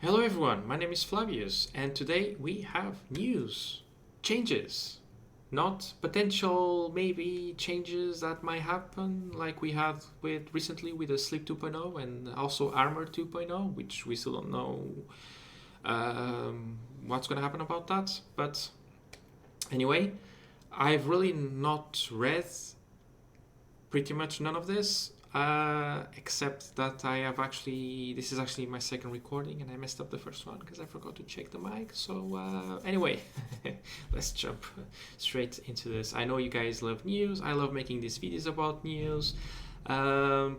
Hello everyone, my name is Flavius, and today we have news, changes, not potential maybe changes that might happen like we had with recently with the Sleep 2.0 and also Armor 2.0, which we still don't know what's going to happen about that. But anyway, I've really not read pretty much none of this. Except that I have actually, this is actually my second recording and I messed up the first one because I forgot to check the mic. So, anyway, let's jump straight into this. I know you guys love news. I love making these videos about news. It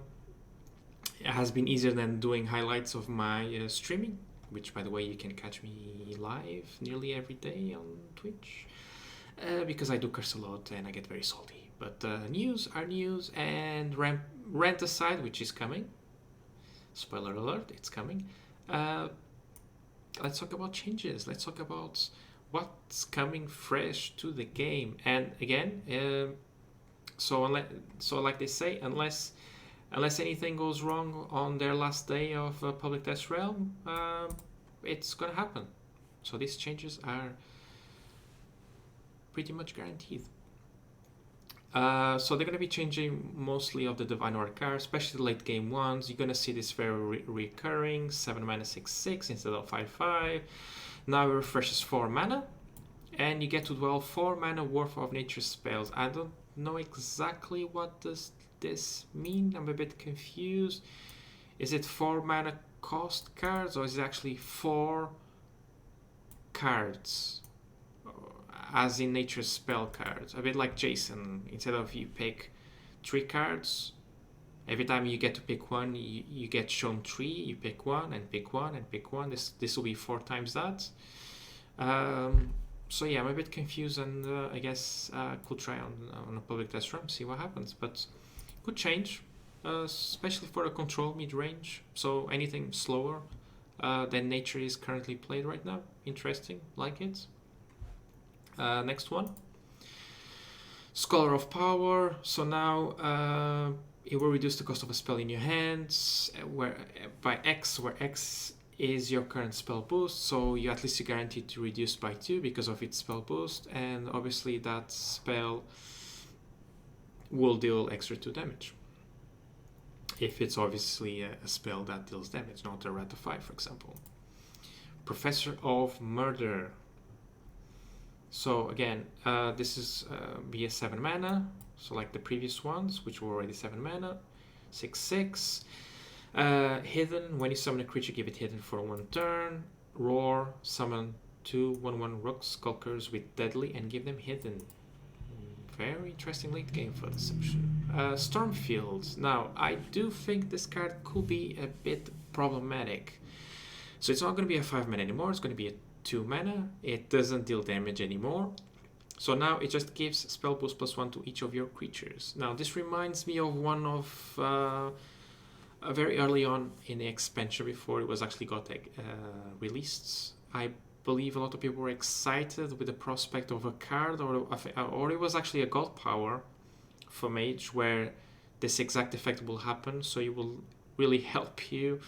has been easier than doing highlights of my streaming, which, by the way, you can catch me live nearly every day on Twitch because I do curse a lot and I get very salty. But news are news, and rant aside, which is coming. Spoiler alert, it's coming. Let's talk about changes. Let's talk about what's coming fresh to the game. And again, so like they say, unless anything goes wrong on their last day of public test realm, it's gonna happen. So these changes are pretty much guaranteed. So they're going to be changing mostly of the Divine Order cards, especially the late game ones. You're going to see this very recurring, 7 mana 6/6 instead of 5/5. Now it refreshes 4 mana, and you get to dwell 4 mana worth of nature spells. I don't know exactly what does this mean. I'm a bit confused. Is it 4 mana cost cards, or is it actually 4 cards? As in nature spell cards, a bit like Jason. Instead of you pick 3 cards, every time you get to pick one, you get shown 3. You pick one and pick one and pick one. This will be 4 times that. So yeah, I'm a bit confused, and I guess could try on a public test run, see what happens. But could change, especially for a control mid range. So anything slower than nature is currently played right now. Interesting, like it. Next one, Scholar of Power. So now it will reduce the cost of a spell in your hands where by X, where X is your current spell boost. So you at least guaranteed to reduce by 2 because of its spell boost, and obviously that spell will deal extra 2 damage. If it's obviously a spell that deals damage, not a Ratify, for example. Professor of Murder. So again, this is be a 7 mana, so like the previous ones, which were already 7 mana, 6/6. Hidden, when you summon a creature, give it hidden for 1 turn. Roar, summon 2 1/1 Rook Skulkers with Deadly and give them hidden. Very interesting late game for Deception. Stormfield. Now, I do think this card could be a bit problematic. So it's not going to be a 5 mana anymore, it's going to be a 2 mana. It doesn't deal damage anymore. So now it just gives spell boost +1 to each of your creatures. Now this reminds me of one of very early on in the expansion before it was actually got released. I believe a lot of people were excited with the prospect of a card, or it was actually a god power for mage where this exact effect will happen. So it will really help you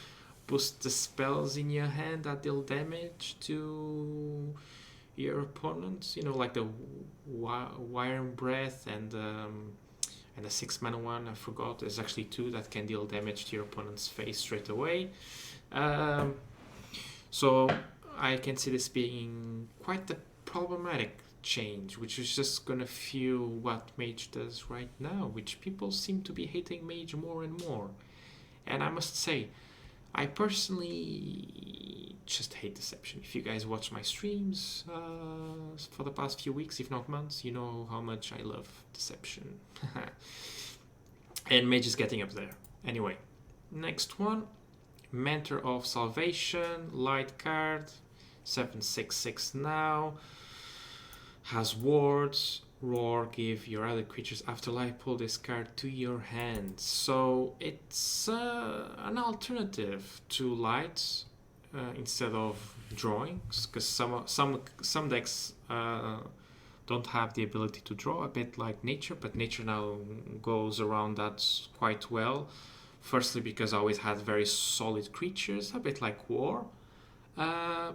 boost the spells in your hand that deal damage to your opponents. You know, like the Wire Breath and the 6 mana one. I forgot. There's actually 2 that can deal damage to your opponent's face straight away. So I can see this being quite a problematic change, which is just gonna fuel what Mage does right now, which people seem to be hating Mage more and more. And I must say, I personally just hate Deception. If you guys watch my streams for the past few weeks, if not months, you know how much I love Deception. And Mage is getting up there. Anyway, next one, Mentor of Salvation, light card, 7/6/6 now, has wards. Roar, give your other creatures afterlife, pull this card to your hand. So it's an alternative to light instead of drawings, because some decks don't have the ability to draw, a bit like nature, but nature now goes around that quite well. Firstly, because I always had very solid creatures, a bit like war, Uh,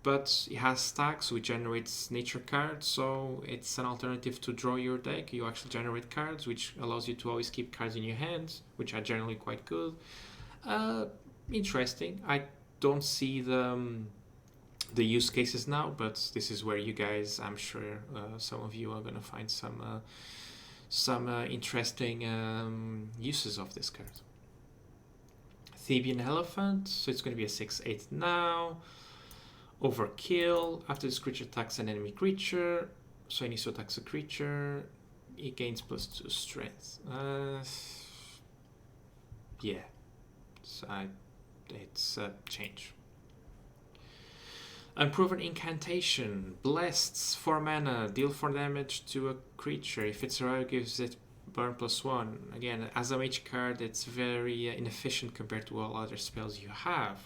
but it has stacks, which generates nature cards, so it's an alternative to draw your deck. You actually generate cards, which allows you to always keep cards in your hands, which are generally quite good. Interesting. I don't see the use cases now, but this is where you guys, I'm sure, some of you are gonna find some interesting uses of this card. Phabian Elephant, so it's gonna be a 6/8 now. Overkill. After this creature attacks an enemy creature, so any so attacks a creature, it gains +2 strength. Yeah, it's a change. Unproven Incantation. Blasts 4 mana, deal 4 damage to a creature. If it survives, gives it burn +1. Again, as a mage card, it's very inefficient compared to all other spells you have.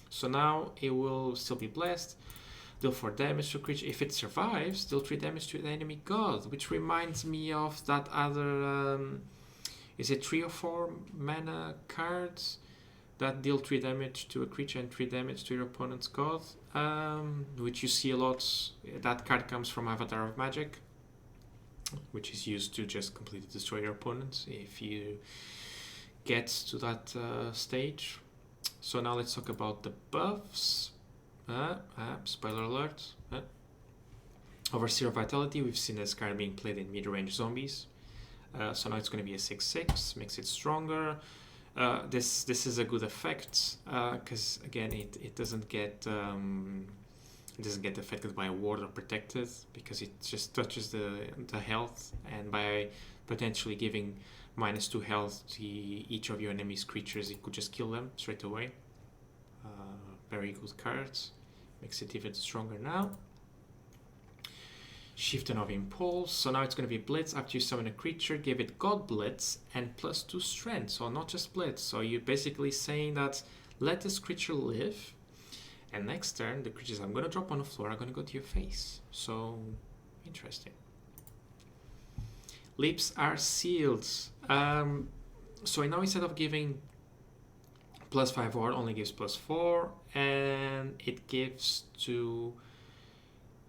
So now it will still be blessed. Deal 4 damage to a creature. If it survives, deal 3 damage to the enemy god, which reminds me of that other, is it 3 or 4 mana cards that deal 3 damage to a creature and 3 damage to your opponent's god, which you see a lot. That card comes from Avatar of Magic, which is used to just completely destroy your opponent if you get to that stage. So now let's talk about the buffs. Spoiler alert. Overseer of Vitality, we've seen this card being played in mid-range zombies. So now it's going to be a 6/6, makes it stronger. This is a good effect because again it doesn't get affected by a ward or protected, because it just touches the health, and by potentially giving -2 health to each of your enemy's creatures, it could just kill them straight away. Very good cards, makes it even stronger now. Shifting of Impulse, so now it's going to be Blitz. After you summon a creature, give it God Blitz and +2 strength, so not just Blitz. So you're basically saying that let this creature live, and next turn the creatures I'm going to drop on the floor are going to go to your face. So interesting. Lips are sealed. So now instead of giving +5 ward, only gives +4, and it gives to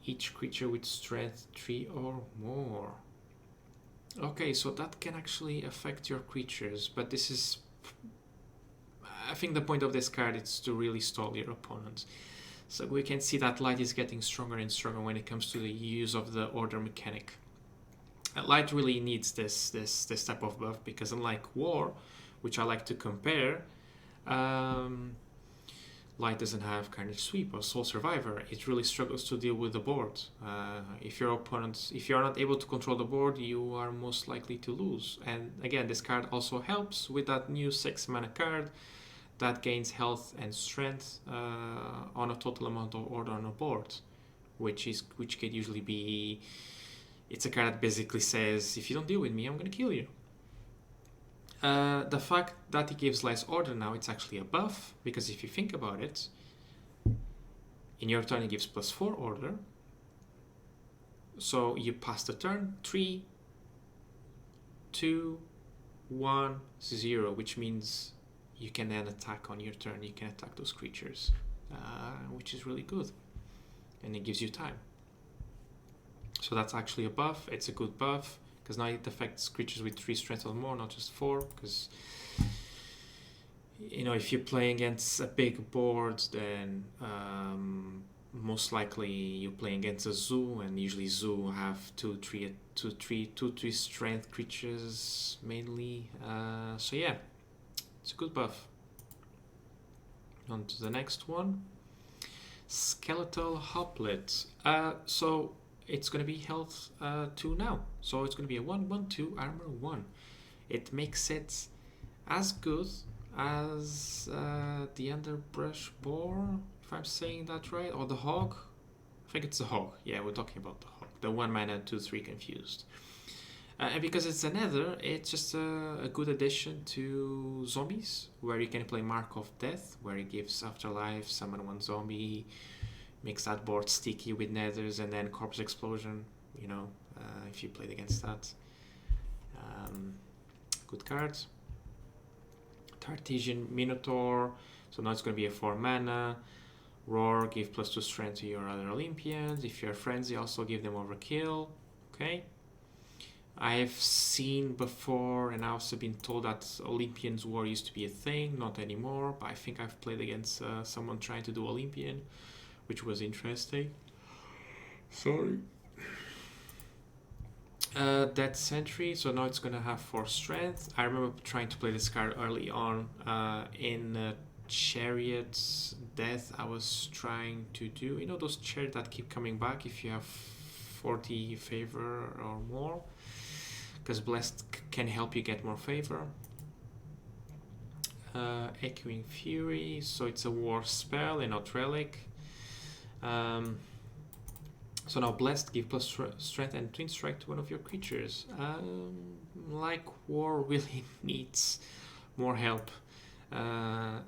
each creature with strength 3 or more. Okay, so that can actually affect your creatures, but this is, I think the point of this card is to really stall your opponents. So we can see that Light is getting stronger and stronger when it comes to the use of the order mechanic. Light really needs this type of buff, because unlike War, which I like to compare, Light doesn't have Carnage Sweep or Soul Survivor. It really struggles to deal with the board. If you're not able to control the board, you are most likely to lose. And again, this card also helps with that new 6 mana card that gains health and strength on a total amount of order on a board, which could usually be. It's a card that basically says, if you don't deal with me, I'm going to kill you. The fact that it gives less order now, it's actually a buff, because if you think about it, in your turn it gives +4 order, so you pass the turn 3, 2, 1, 0, which means you can then attack on your turn. You can attack those creatures, which is really good, and it gives you time. So that's actually a buff. It's a good buff, because now it affects creatures with 3 strength or more, not just 4, because if you're playing against a big board, then most likely you're playing against a zoo, and usually zoo have 2-3 strength creatures mainly. So yeah, it's a good buff. On to the next one. Skeletal Hoplet. So it's going to be health 2 now. So it's going to be a 1/1/2 armor 1. It makes it as good as the Underbrush Boar, if I'm saying that right, or the Hog. I think it's the Hog. Yeah, we're talking about the Hog. The 1 mana 2/3 confused. And because it's a Nether, it's just a good addition to zombies, where you can play Mark of Death, where it gives Afterlife, summon 1 zombie, makes that board sticky with Nethers, and then Corpse Explosion, if you played against that. Good cards. Cartesian Minotaur. So now it's going to be a 4 mana. Roar, give +2 strength to your other Olympians. If you're frenzy, also give them overkill. Okay. I have seen before, and I've also been told that Olympian's War used to be a thing, not anymore. But I think I've played against someone trying to do Olympian, which was interesting. Sorry. Dead Sentry, so now it's gonna have 4 strength. I remember trying to play this card early on in Chariot's Death. I was trying to do, you know, those chariots that keep coming back if you have 40 favor or more, because Blessed can help you get more favor. Echoing Fury, so it's a war spell and not relic. So now Blessed, give plus strength and twin strike to one of your creatures. Like War really needs more help.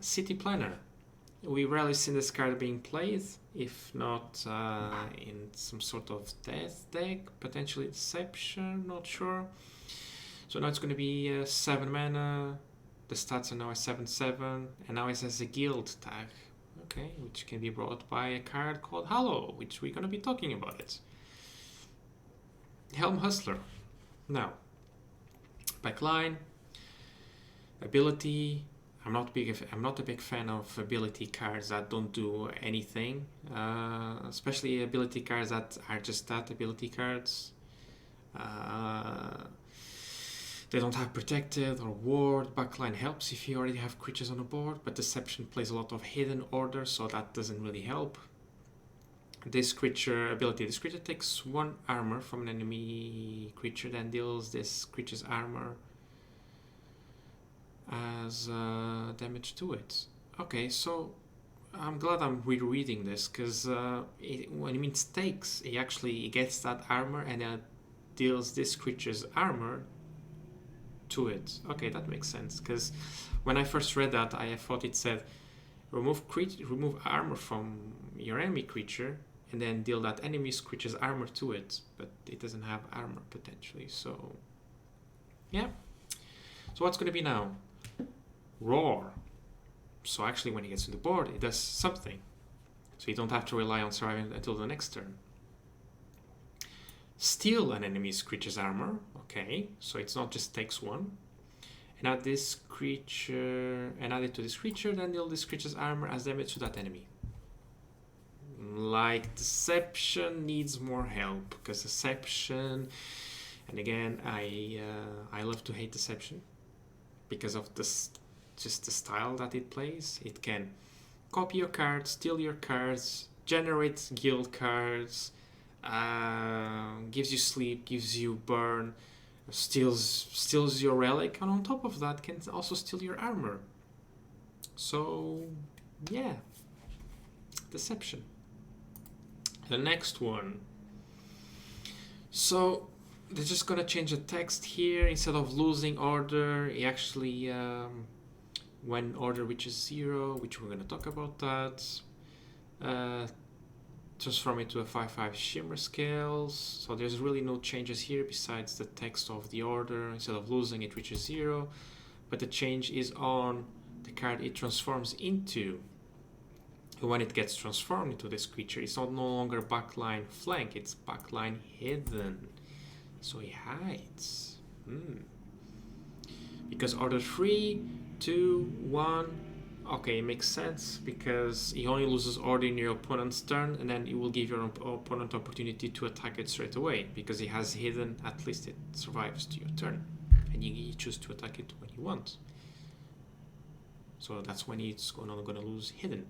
City Planner. We rarely see this card being played, if not in some sort of death deck, potentially Deception, not sure. So now it's going to be 7 mana. The stats are now a 7/7, and now it has a guild tag. Okay, which can be brought by a card called Hollow, which we're going to be talking about it. Helm Hustler. Now, backline, ability. I'm not a big fan of ability cards that don't do anything, especially ability cards that are just that, ability cards. They don't have protected or ward. Backline helps if you already have creatures on the board, but Deception plays a lot of hidden order, so that doesn't really help. This creature ability, this creature takes 1 armor from an enemy creature, then deals this creature's armor as damage to it. Okay, so I'm glad I'm rereading this, because when it means takes, he actually gets that armor and deals this creature's armor to it. Okay, that makes sense, because when I first read that, I thought it said remove armor from your enemy creature and then deal that enemy's creature's armor to it, but it doesn't have armor potentially, so yeah. So what's going to be now? Roar. So actually when it gets to the board, it does something, so you don't have to rely on surviving until the next turn. Steal an enemy's creature's armor. Okay, so it's not just takes 1. And add this creature, and add it to this creature, then deal this creature's armor as damage to that enemy. Like Deception needs more help, because Deception, and again, I love to hate Deception because of this, just the style that it plays. It can copy your cards, steal your cards, generate guild cards, gives you sleep, gives you burn, steals your relic, and on top of that can also steal your armor. So yeah, Deception. The next one. So they're just gonna change the text here. Instead of losing order, he actually when order reaches 0, which we're gonna talk about that, transform it to a 5/5 shimmer scales. So there's really no changes here besides the text of the order. Instead of losing, it reaches 0, but the change is on the card it transforms into. When it gets transformed into this creature, it's no longer backline flank, it's backline hidden. So he hides. Because order 3, 2, 1. Okay, it makes sense, because he only loses order in your opponent's turn, and then it will give your opponent opportunity to attack it straight away, because he has hidden. At least it survives to your turn, and you choose to attack it when you want. So that's when it's gonna lose hidden.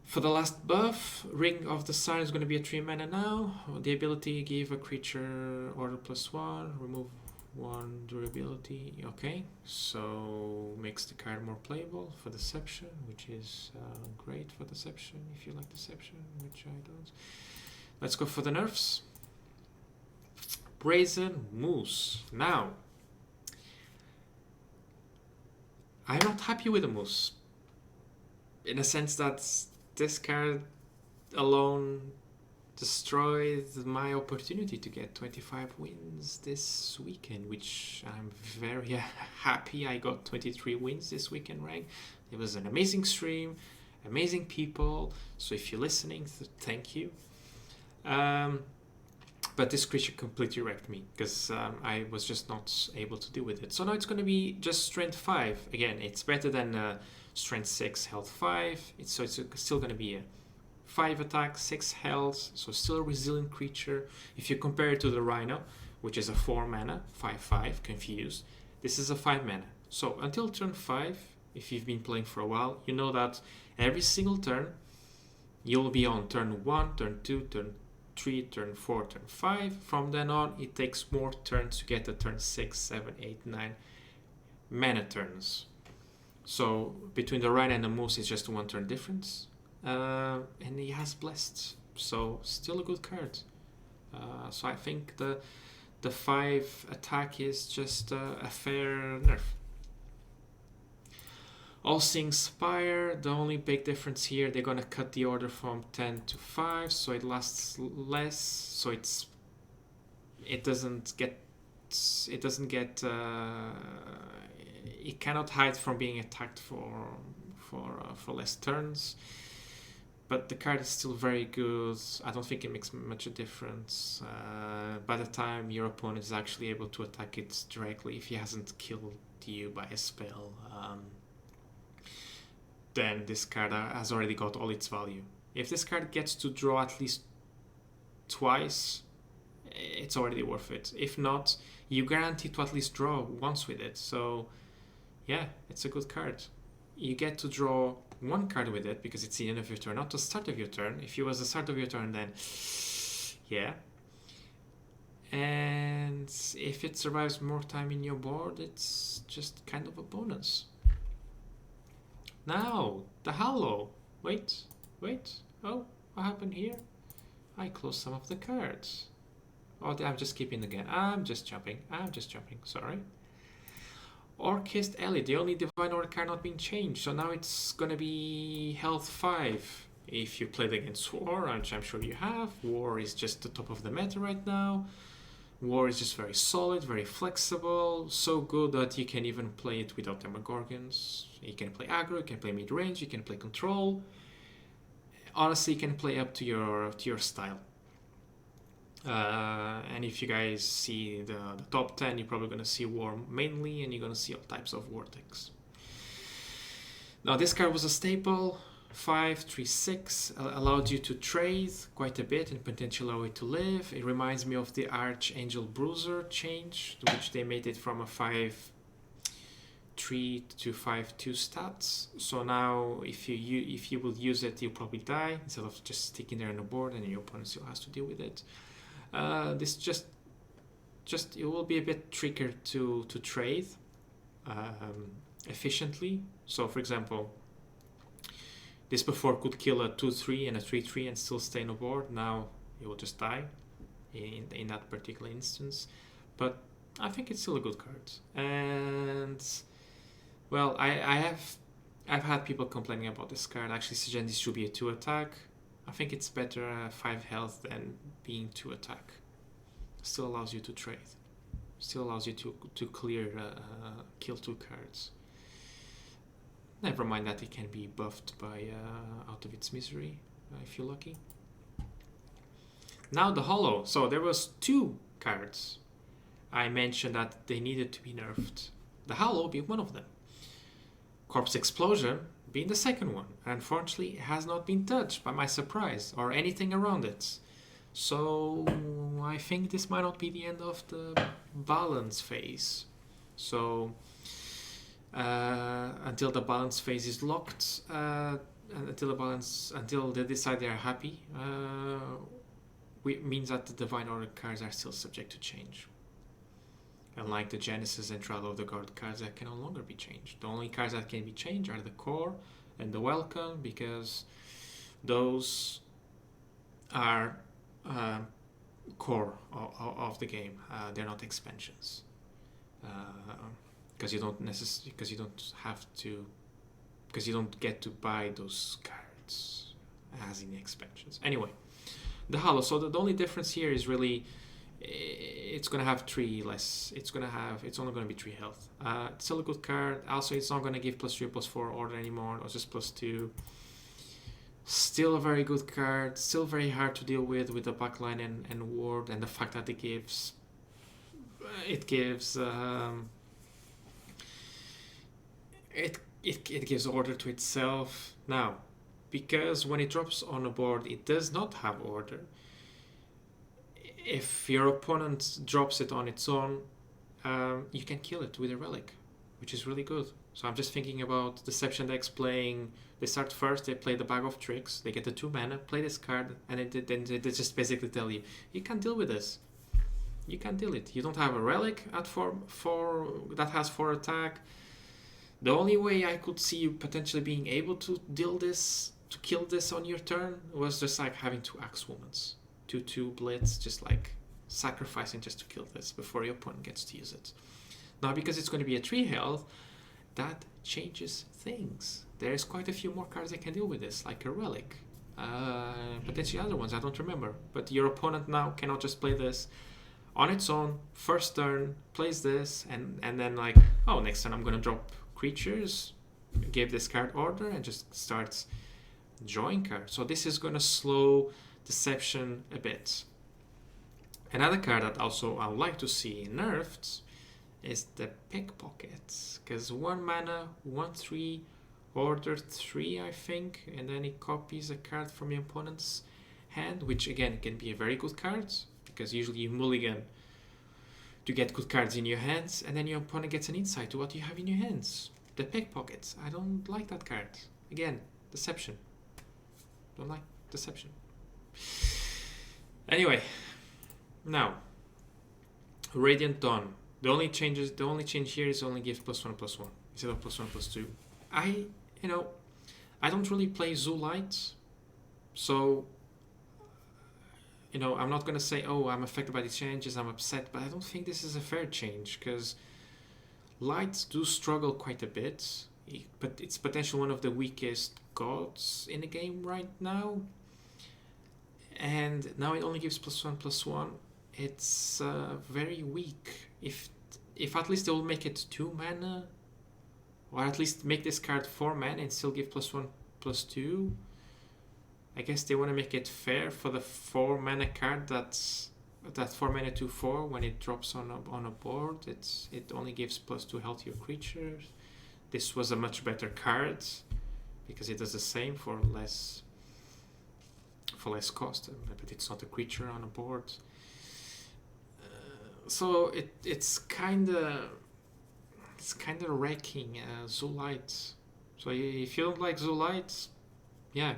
For the last buff, Ring of the Sun is going to be a 3 mana now. The ability, give a creature order +1, remove 1 durability. Okay, so makes the card more playable for Deception, which is great for Deception if you like Deception, which I don't. Let's go for the nerfs. Brazen Moose. Now, I'm not happy with the Moose, in a sense that this card alone destroyed my opportunity to get 25 wins this weekend, which I'm very happy. I got 23 wins this weekend rank. It was an amazing stream, amazing people. So if you're listening, thank you. But this creature completely wrecked me because I was just not able to deal with it. So now it's going to be just strength 5. Again, it's better than strength 6, health 5. So it's still going to be a 5 attack, 6 health. So still a resilient creature. If you compare it to the Rhino, which is a 4 mana, 5/5, confused. This is a 5 mana. So until turn 5, if you've been playing for a while, you know that every single turn, you'll be on turn 1, turn 2, turn 3, turn 4, turn 5. From then on, it takes more turns to get to turn 6, 7, 8, 9 mana turns. So between the Rhino and the Moose, it's just 1 turn difference. And he has Blessed, so still a good card. So I think the 5 attack is just a fair nerf. All-Seeing Spire, the only big difference here, they're gonna cut the order from 10 to 5, so it lasts less, so it cannot hide from being attacked for less turns. But the card is still very good. I don't think it makes much a difference. By the time your opponent is actually able to attack it directly, if he hasn't killed you by a spell, then this card has already got all its value. If this card gets to draw at least twice, it's already worth it. If not, you guarantee to at least draw once with it. So yeah, it's a good card. You get to draw 1 card with it because it's the end of your turn, not the start of your turn. If it was the start of your turn, then yeah. And if it survives more time in your board, it's just kind of a bonus. Now, the Hollow. Wait. Oh, what happened here? I closed some of the cards. Oh, I'm just keeping again. I'm just jumping. Sorry. Orchist Ellie, the only Divine Order card not being changed. So now it's gonna be health 5. If you played against War, which I'm sure you have. War is just the top of the meta right now. War is just very solid, very flexible, so good that you can even play it without Demogorgons. You can play aggro, you can play mid-range, you can play control. Honestly, you can play up to your style. And if you guys see the top 10, you're probably going to see War mainly, and you're going to see all types of Vortex. Now this card was a staple. 5, 3, 6 allowed you to trade quite a bit and potentially allow it to live. It reminds me of the Archangel Bruiser change, which they made it from a 5-3 to 5-2 stats. So now if you will use it, you'll probably die instead of just sticking there on the board and your opponent still has to deal with it. This just it will be a bit trickier to trade efficiently. So for example, this before could kill a 2-3 and a 3-3 and still stay on the board. Now it will just die in that particular instance. But I think it's still a good card. And well, I've had people complaining about this card. I actually suggest this should be a 2 attack. I think it's better 5 health than being 2 attack. Still allows you to trade. Still allows you to clear kill 2 cards. Never mind that it can be buffed by Out of Its Misery, if you're lucky. Now the Hollow. So there was 2 cards. I mentioned that they needed to be nerfed. The Hollow being one of them. Corpse Explosion being the second one. Unfortunately, it has not been touched by my surprise or anything around it. So I think this might not be the end of the balance phase. So until the balance phase is locked, until they decide they are happy, means that the Divine Order cards are still subject to change. Unlike the Genesis and Trial of the God cards that can no longer be changed. The only cards that can be changed are the Core and the Welcome, because those are core of the game. They're not expansions. Because you don't get to buy those cards as in the expansions. Anyway, the Hollow. So the only difference here is really it's gonna have 3 less. It's only gonna be 3 health. It's still a good card. Also, it's not gonna give +3/+4 order anymore. Or just +2. Still a very good card. Still very hard to deal with the backline and ward, and the fact that it gives it gives order to itself. Now, because when it drops on a board, it does not have order. If your opponent drops it on its own, you can kill it with a relic, which is really good. So I'm just thinking about Deception decks playing. They start first, they play the Bag of Tricks, they get the 2 mana, play this card, and then they just basically tell you, you can't deal with this. You can't deal it. You don't have a relic at 4 that has 4 attack. The only way I could see you potentially being able to kill this on your turn was just like having 2 Axe Womans. 2/2 blitz, just like sacrificing just to kill this before your opponent gets to use it. Now, because it's going to be a 3 health, that changes things. There's quite a few more cards that can deal with this, like a relic. Potentially other ones, I don't remember. But your opponent now cannot just play this on its own, first turn, plays this, and then like, oh, next turn I'm going to drop creatures, give this card order, and just starts drawing cards. So this is going to slow Deception a bit. Another card that also I would like to see nerfed is the Pickpocket, because 1 mana, 1/3, order 3, I think, and then it copies a card from your opponent's hand, which again can be a very good card, because usually you mulligan to get good cards in your hands, and then your opponent gets an insight to what you have in your hands. The Pickpocket, I don't like that card. Again, Deception. Don't like Deception. Anyway, now Radiant Dawn. The only change here is only give +1/+1 instead of +1/+2. I don't really play Zoo Light, so I'm not gonna say, oh, I'm affected by the changes, I'm upset, but I don't think this is a fair change, because Lights do struggle quite a bit, but it's potentially one of the weakest gods in the game right now. And now it only gives +1/+1. It's very weak. If at least they will make it 2 mana, or at least make this card 4 mana and still give +1/+2. I guess they want to make it fair for the 4 mana card that 4 mana 2/4 when it drops on a board. It only gives +2 health to your creatures. This was a much better card because it does the same for less cost, but it's not a creature on a board. So it's kind of wrecking Zoo Light. So if you don't like Zoo Light, yeah,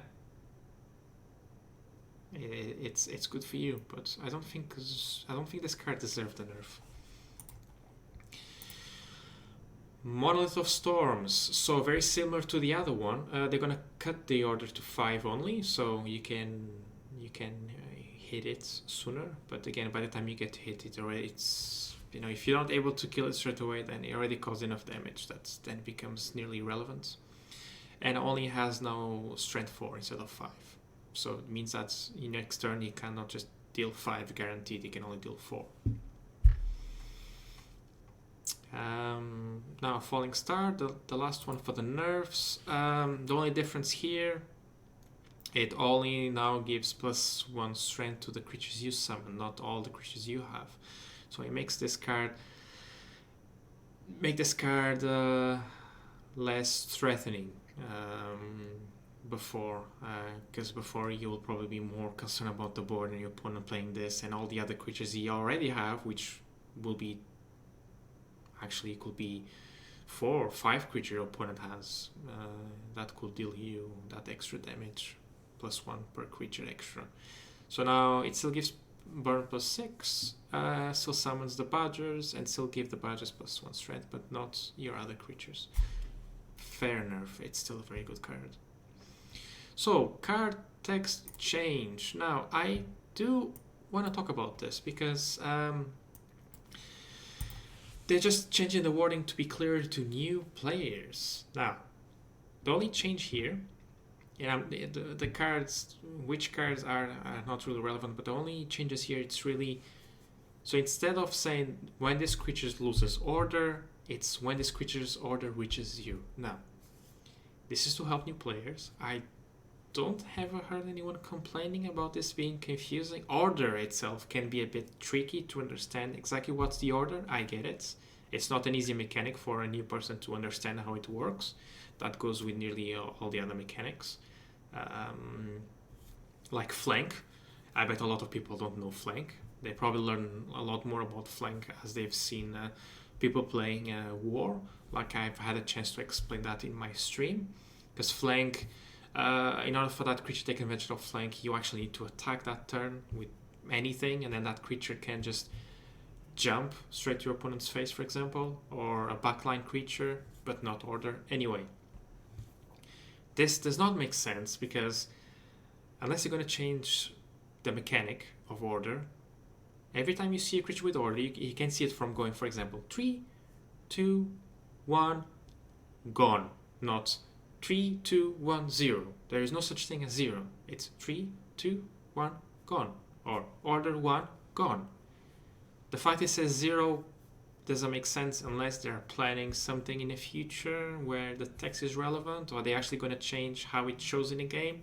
it's good for you. But I don't think this card deserved the nerf. Monolith of Storms. So very similar to the other one. They're gonna cut the order to 5 only, so you can hit it sooner. But again, by the time you get to hit it, already it's if you're not able to kill it straight away, then it already caused enough damage that then becomes nearly irrelevant. And only has now strength 4 instead of 5. So it means that in next turn you cannot just deal 5 guaranteed. You can only deal 4. Now Falling Star, the last one for the nerfs. The only difference here, it only now gives +1 strength to the creatures you summon, not all the creatures you have. So it makes this card less threatening because before you will probably be more concerned about the board and your opponent playing this and all the other creatures you already have, which will be it could be 4 or 5 creature your opponent has that could deal you that extra damage, +1 per creature extra. So now it still gives burn +6, still summons the badgers and still give the badgers +1 strength, but not your other creatures. Fair nerf. It's still a very good card. So card text change. Now I do want to talk about this because they're just changing the wording to be clearer to new players. Now, the only change here, the cards, which cards are not really relevant, but the only changes here, it's really So instead of saying when this creature loses order, it's when this creature's order reaches you. Now, this is to help new players. I don't ever heard anyone complaining about this being confusing. Order itself can be a bit tricky to understand exactly what's the order. I get it. It's not an easy mechanic for a new person to understand how it works. That goes with nearly all the other mechanics. Like flank. I bet a lot of people don't know flank. They probably learn a lot more about flank as they've seen people playing war. Like I've had a chance to explain that in my stream. Because flank, in order for that creature to take advantage of flank, you actually need to attack that turn with anything, and then that creature can just jump straight to your opponent's face, for example, or a backline creature, but not order. Anyway, this does not make sense because unless you're going to change the mechanic of order, every time you see a creature with order, you can see it from going, for example, 3, 2, 1, gone. Not 3, 2, 1, 0. There is no such thing as 0. It's 3, 2, 1, gone. Or order 1, gone. The fact it says 0 doesn't make sense unless they're planning something in the future where the text is relevant, or they're actually going to change how it shows in the game.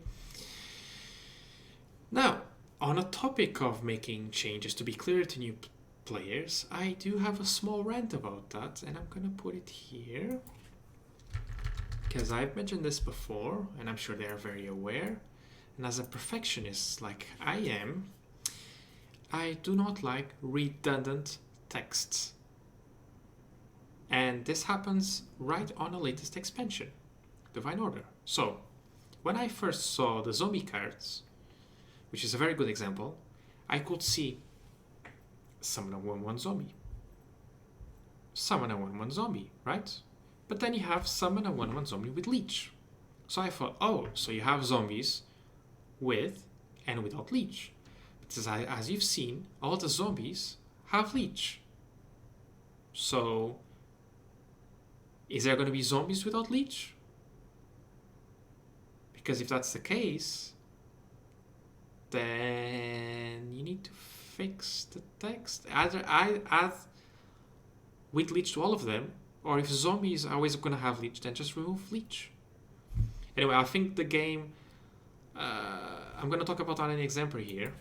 Now, on a topic of making changes to be clear to new players, I do have a small rant about that, and I'm going to put it here because I've mentioned this before, and I'm sure they are very aware. And as a perfectionist like I am, I do not like redundant texts. And this happens right on the latest expansion, Divine Order. So, when I first saw the zombie cards, which is a very good example, I could see summon a 1/1 zombie. Summon a 1/1 zombie, right? But then you have summon a 1/1 zombie with Leech. So I thought, oh, so you have zombies with and without Leech. But as you've seen, all the zombies have Leech. So, is there going to be zombies without Leech? Because if that's the case, then you need to fix the text. Either I add with Leech to all of them, or if zombies are always going to have Leech, then just remove Leech. Anyway, I think the game... I'm going to talk about an example here.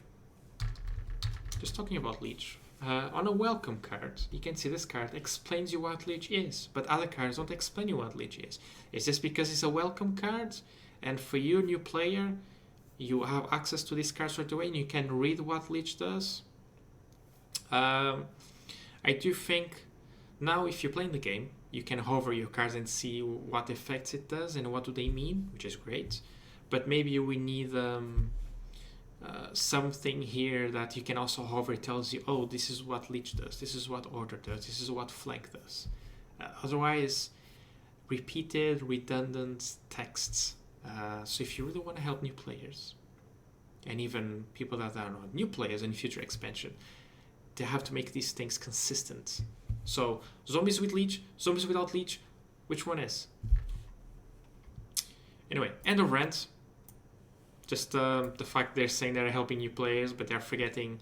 Just talking about Leech. On a welcome card, you can see this card explains you what Leech is, but other cards don't explain you what Leech is. Is this because it's a welcome card, and for you, new player, you have access to this card right away and you can read what Leech does? I do think now if you're playing the game, you can hover your cards and see what effects it does and what do they mean, which is great. But maybe we need something here that you can also hover. It tells you, oh, this is what Leech does, this is what Order does, this is what Flank does. Otherwise, repeated, redundant texts. So if you really want to help new players, and even people that are not new players in future expansion, they have to make these things consistent. So zombies with Leech, zombies without Leech, which one is? Anyway, end of rant. Just the fact they're saying they're helping new players, but they're forgetting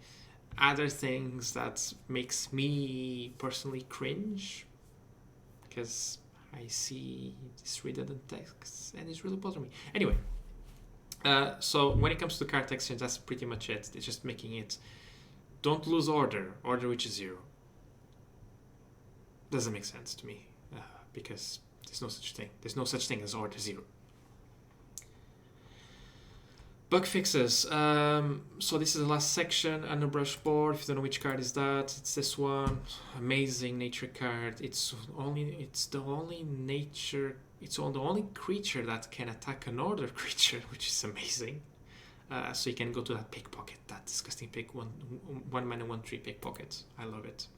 other things that makes me personally cringe, because I see this redundant text and it's really bothering me. Anyway, so when it comes to card text change, that's pretty much it. It's just making it, don't lose order which is 0. Doesn't make sense to me, because there's no such thing. There's no such thing as order 0. Bug fixes. So this is the last section, Underbrush Board. If you don't know which card is that, it's this one. Amazing nature card. It's the only creature that can attack an order creature, which is amazing. So you can go to that pickpocket, that disgusting one mana 1/3 pickpocket. I love it.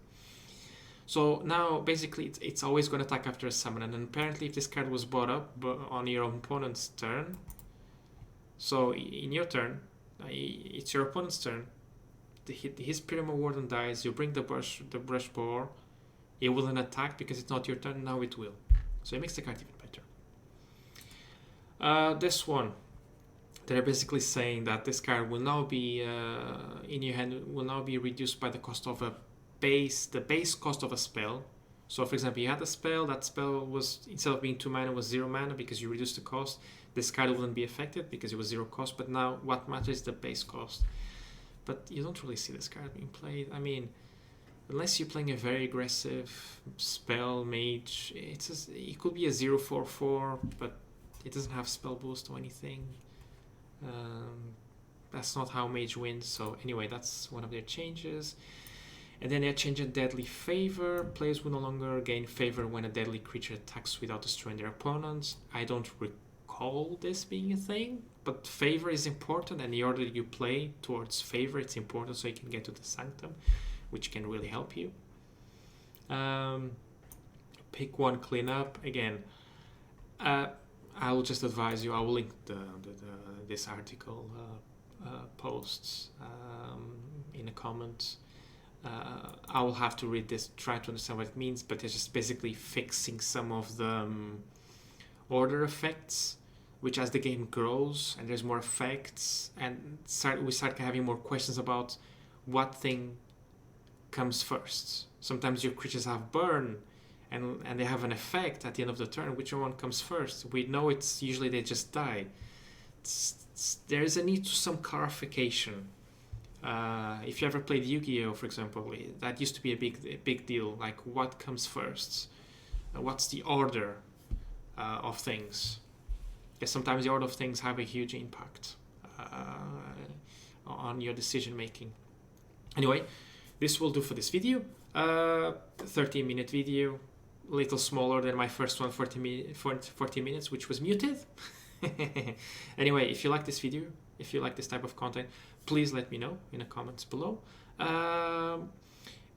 So now basically it's always going to attack after a summon, and apparently if this card was brought up on your opponent's turn, so in your turn, it's your opponent's turn, his Pyramid Warden dies, you bring the brush boar, it wouldn't attack because it's not your turn, now it will. So it makes the card even better. This one, they're basically saying that this card will now be in your hand, will now be reduced by the cost of a the base cost of a spell. So for example, you had a spell, that spell was, instead of being 2 mana, was 0 mana because you reduced the cost. This card wouldn't be affected because it was 0 cost, but now what matters is the base cost. But you don't really see this card being played. I mean, unless you're playing a very aggressive spell mage, it could be a 0/4/4, but it doesn't have spell boost or anything. That's not how mage wins. So anyway, that's one of their changes. And then they changed Deadly Favor. Players will no longer gain favor when a deadly creature attacks without destroying their opponents. I don't recall this being a thing, but favor is important, and the order you play towards favor, it's important so you can get to the Sanctum, which can really help you. Pick one, clean up. Again, I will just advise you, I will link this article posts in the comments. I will have to read this, try to understand what it means, but it's just basically fixing some of the order effects, which as the game grows and there's more effects, and we start having more questions about what thing comes first. Sometimes your creatures have burn, and they have an effect at the end of the turn. Which one comes first? We know it's usually they just die. There is a need to some clarification. If you ever played Yu-Gi-Oh, for example, that used to be a big deal. Like, what comes first? What's the order of things? Because sometimes the order of things have a huge impact on your decision making. Anyway, this will do for this video. 13-minute video, a little smaller than my first one, 40 minutes, which was muted. Anyway, if you like this video, if you like this type of content, please let me know in the comments below.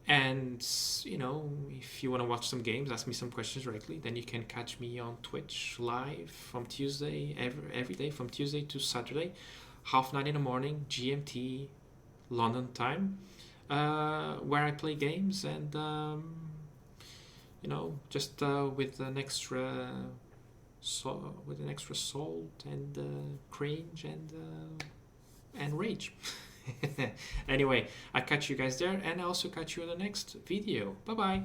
And, you know, if you want to watch some games, ask me some questions directly, then you can catch me on Twitch live from Tuesday, every day from Tuesday to Saturday, 9:30 in the morning, GMT, London time, where I play games and, you know, just with an extra salt and cringe and rage. Anyway, I catch you guys there, and I also catch you in the next video. Bye bye.